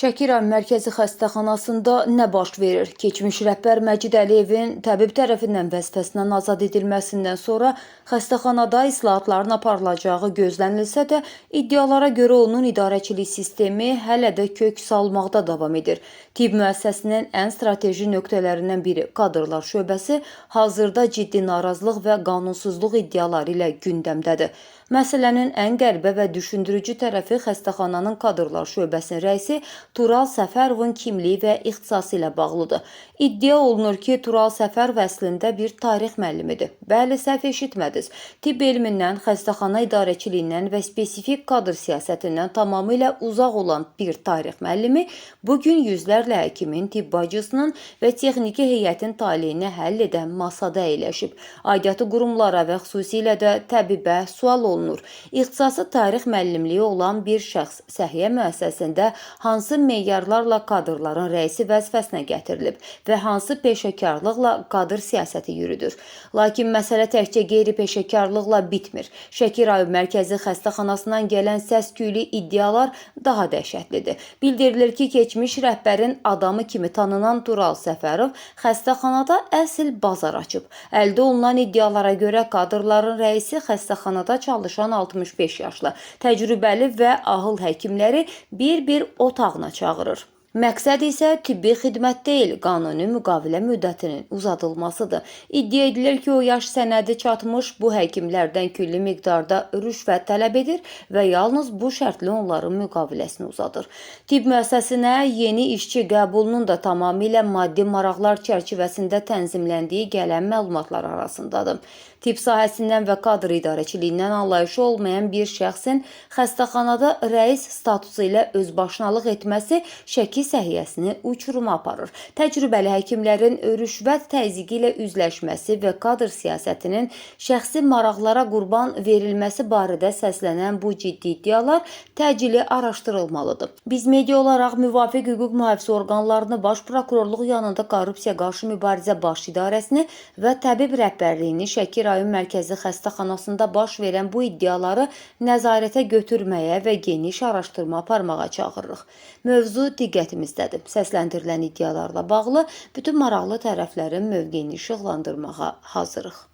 Şəki rayon Mərkəzi Xəstəxanasında nə baş verir? Keçmiş rəhbər Məcid Əliyevin təbib tərəfindən vəzifəsindən azad edilməsindən sonra xəstəxanada islahatların aparılacağı gözlənilsə də, iddialara görə onun idarəçilik sistemi hələ də kök salmaqda davam edir. Tibb müəssisəsinin ən strateji nöqtələrindən biri kadrlar şöbəsi hazırda ciddi narazılıq və qanunsuzluq iddiaları ilə gündəmdədir. Məsələnin ən qəribə və düşündürücü tərəfi xəstəxananın kadrlar şöbəsinin rəisi Tural Səfərovun kimliyi və ixtisası ilə bağlıdır. İddia olunur ki, Tural Səfərov əslində bir tarix müəllimidir. Bəli, səhv eşitmədiniz. Tibb elmindən, xəstəxana idarəçiliyindən və spesifik kadr siyasətindən tamamilə uzaq olan bir tarix müəllimi bugün yüzlərlə həkimin, tibb bacısının və texniki heyətin taleyini həll edən masada əyləşib. Aidiyyatı qurumlara və xüsusilə də təbibə sual olunur. İxtisası tarix müəllimliyi olan bir şəxs səhiyyə müəssisəsində hansı meyarlarla kadrların rəisi vəzifəsinə gətirilib və hansı peşəkarlıqla kadr siyasəti yürüdür. Lakin məsələ təkcə qeyri-peşəkarlıqla bitmir. Şəki rayon Mərkəzi Xəstəxanasından gələn səs-küylü iddialar daha dəhşətlidir. Bildirilir ki, keçmiş rəhbərin adamı kimi tanınan Tural Səfərov xəstəxanada əsl bazar açıb. Əldə olunan iddialara görə kadrların rəisi xəstəxanada çalışan 65 yaşlı, təcrübəli və ahıl həkimləri bir-bir otağına çağırır. Məqsəd isə tibbi xidmət deyil, qanuni müqavilə müddətinin uzadılmasıdır. İddia edilir ki, o yaş sənədi çatmış bu həkimlərdən külli miqdarda rüşvət tələb edir və yalnız bu şərtlə onların müqaviləsini uzadır. Tibb müəssisəsinə yeni işçi qəbulunun da tamamilə maddi maraqlar çərçivəsində tənzimləndiyi gələn məlumatlar arasındadır. Tibb sahəsindən və kadr idarəçiliyindən anlayışı olmayan bir şəxsin xəstəxanada rəis statusu ilə özbaşınalıq etməsi Şəki səhiyyəsini uçuruma aparır. Təcrübəli həkimlərin rüşvət təzyiqi ilə üzləşməsi və kadr siyasətinin şəxsi maraqlara qurban verilməsi barədə səslənən bu ciddi iddialar təcili araşdırılmalıdır. Biz media olaraq müvafiq hüquq mühafizə orqanlarını, Baş Prokurorluq yanında Korrupsiya qarşı mübarizə baş idarəsini və təbib rəhbərliyini Şəki rayon Mərkəzi Xəstəxanasında baş verən bu iddiaları nəzarətə götürməyə və geniş araşdırma aparmağa çağırırıq. Mövzu diqqətimizdədir. Səsləndirilən iddialarla bağlı bütün maraqlı tərəflərin mövqeyini işıqlandırmağa hazırıq.